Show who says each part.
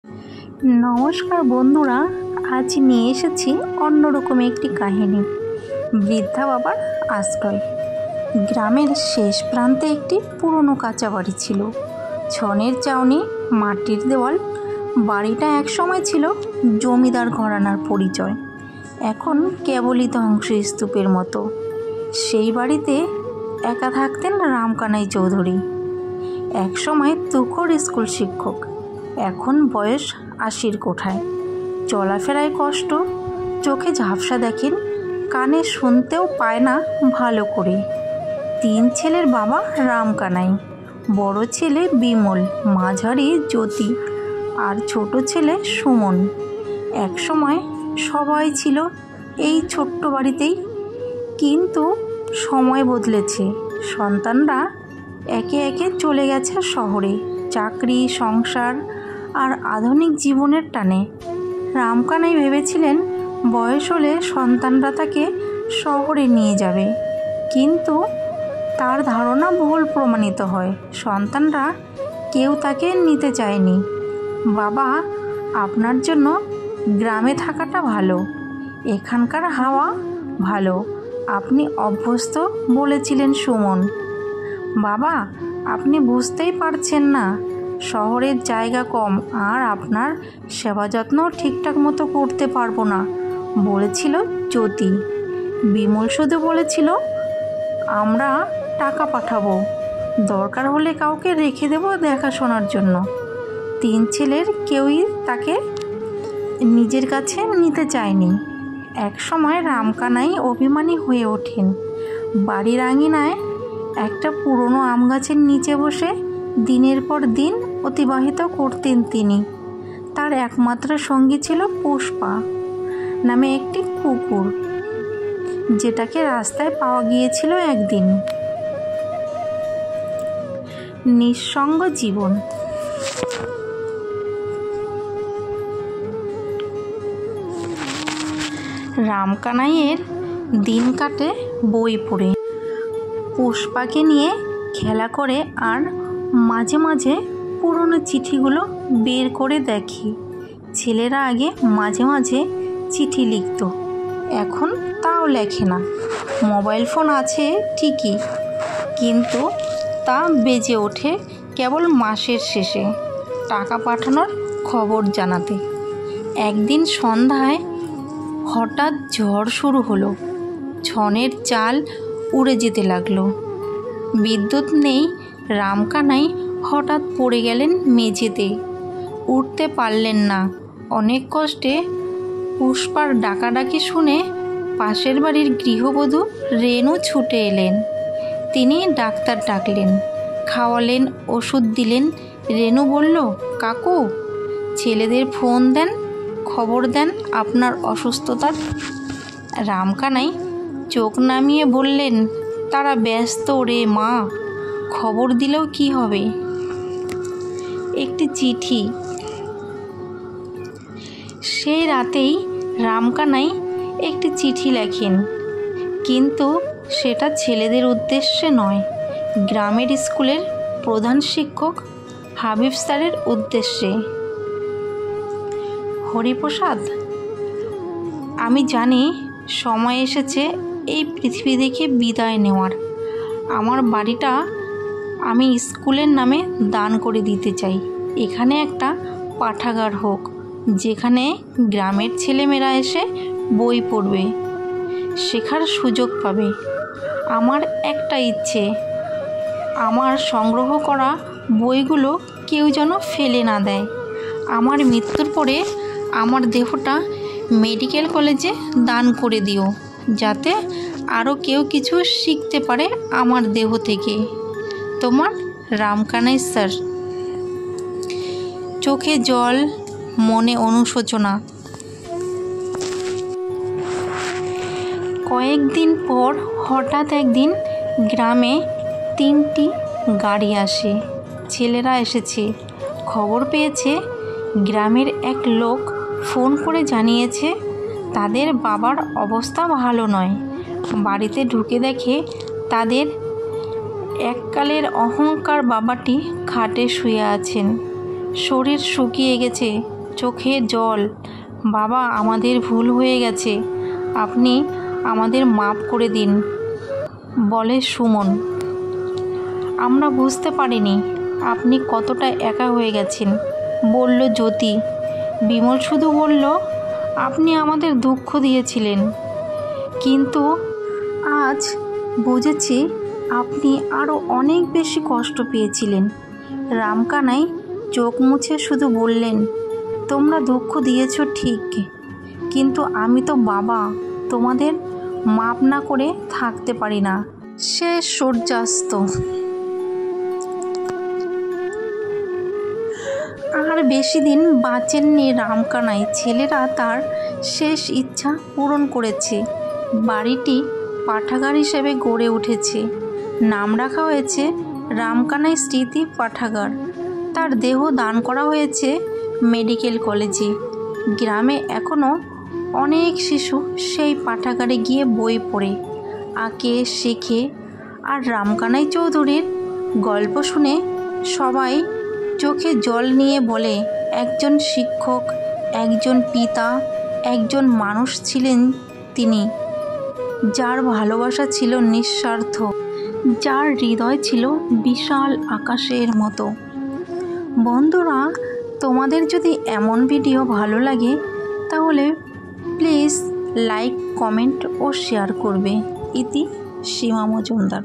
Speaker 1: নমস্কার বন্ধুরা, আজ নিয়ে এসেছি অন্যরকম একটি কাহিনী। বৃদ্ধা বাবার আশ্রয়। গ্রামের শেষ প্রান্তে একটি পুরনো কাঁচা বাড়ি ছিল। ছনের চাউনি, মাটির দেওয়াল। বাড়িটা একসময় ছিল জমিদার ঘরানার পরিচয়, এখন কেবলই ধ্বংসস্তূপের মতো। সেই বাড়িতে একা থাকতেন রামকানাই চৌধুরী। একসময় তুখোড় স্কুল শিক্ষক, এখন বয়স ৮০ কোঠায়। চলাফেরায় কষ্ট, চোখে ঝাপসা দেখেন, কানে শুনতেও পায় না ভালো করে। ৩ ছেলের বাবা রামকানাই, বড় ছেলে বিমল, মাঝারি জ্যোতি আর ছোট ছেলে সুমন। একসময় সবাই ছিল এই ছোট্ট বাড়িতেই, কিন্তু সময় বদলেছে। সন্তানরা একে একে চলে গেছে শহরে, চাকরি, সংসার আর আধুনিক জীবনের টানে। রামকানাই ভেবেছিলেন বয়স হলে সন্তানরা তাকে শহরে নিয়ে যাবে, কিন্তু তার ধারণা ভুল প্রমাণিত হয়। সন্তানরা কেউ তাকে নিতে চায়নি। বাবা, আপনার জন্য গ্রামে থাকাটা ভালো, এখানকার হাওয়া ভালো, আপনি অভ্যস্ত, বলেছিলেন সুমন। বাবা, আপনি বুঝতেই পারছেন না, শহরের জায়গা কম আর আপনার সেবা যত্ন ঠিকঠাক মতো করতে পারবো না, বলেছিল জ্যোতি। বিমল শুধু বলেছিল, আমরা টাকা পাঠাবো, দরকার হলে কাউকে রেখে দেব দেখাশোনার জন্য। ৩ ছেলের কেউই তাকে নিজের কাছে নিতে চায়নি। একসময় রামকানাই অভিমানী হয়ে ওঠেন। বাড়ির আঙিনায় একটা পুরনো আম গাছের নিচে বসে দিনের পর দিন অতিবাহিত করতেন তিনি। তার একমাত্র সঙ্গী ছিল পুষ্পা নামে একটি কুকুর, যেটাকে রাস্তায় পাওয়া গিয়েছিল একদিন। নিঃসঙ্গ জীবন। রামকানাইয়ের দিন কাটে বই পড়ে, পুষ্পাকে নিয়ে খেলা করে, আর মাঝে মাঝে পুরনো চিঠিগুলো বের করে দেখি। ছেলেরা আগে মাঝে মাঝে চিঠি লিখত, এখন তাও লেখে না। মোবাইল ফোন আছে ঠিকই, কিন্তু তা বেজে ওঠে কেবল মাসের শেষে টাকা পাঠানোর খবর জানাতে। একদিন সন্ধ্যায় হঠাৎ ঝড় শুরু হলো, ছনের চাল উড়ে যেতে লাগলো। বিদ্যুৎ নেই। রামকানাই হঠাৎ পড়ে গেলেন মেঝেতে, উঠতে পারলেন না। অনেক কষ্টে পুষ্পার ডাকাডাকি শুনে পাশের বাড়ির গৃহবধূ রেনু ছুটে এলেন। তিনি ডাক্তার ডাকলেন, খাওয়ালেন, ওষুধ দিলেন। রেনু বলল, কাকু, ছেলেদের ফোন দেন, খবর দেন আপনার অসুস্থতার। রামকানাই চোখ নামিয়ে বললেন, তারা ব্যস্ত রে মা, খবর দিলেও কি হবে। একটি চিঠি। সেই রাতেই রামকানাই একটি চিঠি লেখেন, কিন্তু সেটা ছেলেদের উদ্দেশ্যে নয়, গ্রামের স্কুলের প্রধান শিক্ষক হাবিব স্যারের উদ্দেশ্যে। হরিপ্রসাদ, আমি জানি সময় এসেছে এই পৃথিবী থেকে বিদায় নেওয়ার। আমার বাড়িটা আমি স্কুলের নামে দান করে দিতে চাই। এখানে একটা পাঠাগার হোক, যেখানে গ্রামের ছেলেমেয়েরা এসে বই পড়বে, শেখার সুযোগ পাবে। আমার একটা ইচ্ছে, আমার সংগ্রহ করা বইগুলো কেউ যেন ফেলে না দেয়। আমার মৃত্যুর পরে আমার দেহটা মেডিকেল কলেজে দান করে দিও, যাতে আরও কেউ কিছু শিখতে পারে আমার দেহ থেকে। তোমার রামকানাই স্যার। চোখে জল, মনে অনুশোচনা। কয়েকদিন পর হঠাৎ একদিন গ্রামে 3টি গাড়ি আসে। ছেলেরা এসেছে, খবর পেয়েছে। গ্রামের এক লোক ফোন করে জানিয়েছে তাদের বাবার অবস্থা ভালো নয়। বাড়িতে ঢুকে দেখে তাদের এককালের অহংকার বাবাটি খাটে শুয়ে আছেন। শরীর শুকিয়ে গেছে, চোখে জল। বাবা, আমাদের ভুল হয়ে গেছে, আপনি আমাদের মাপ করে দিন, বলে সুমন। আমরা বুঝতে পারিনি আপনি কতটা একা হয়ে গেছেন, বলল জ্যোতি। বিমল শুধু বলল, আপনি আমাদের দুঃখ দিয়েছিলেন, কিন্তু আজ বুঝেছি আপনি আরও অনেক বেশি কষ্ট পেয়েছিলেন। রামকানাই চোখ মুছে শুধু বললেন, তোমরা দুঃখ দিয়েছ ঠিক, কিন্তু আমি তো বাবা, তোমাদের মাপ না করে থাকতে পারি না। শেষ সূর্যাস্ত। আর বেশি দিন বাঁচেননি রামকানাই। ছেলেরা তার শেষ ইচ্ছা পূরণ করেছে। বাড়িটি পাঠাগার হিসেবে গড়ে উঠেছে। নাম রাখা হয়েছে রামকানাই স্মৃতি পাঠাগার। তার দেহ দান করা হয়েছে মেডিকেল কলেজে। গ্রামে এখনও অনেক শিশু সেই পাঠাগারে গিয়ে বই পড়ে, আঁকে, শেখে। আর রামকানাই চৌধুরীর গল্প শুনে সবাই চোখে জল নিয়ে বলে, একজন শিক্ষক, একজন পিতা, একজন মানুষ ছিলেন তিনি, যার ভালোবাসা ছিল নিঃস্বার্থ, যার হৃদয় ছিল বিশাল আকাশের মতো। বন্ধুরা, তোমাদের যদি এমন ভিডিও ভালো লাগে তাহলে প্লিজ লাইক, কমেন্ট ও শেয়ার করবে। ইতি সীমা মজুমদার।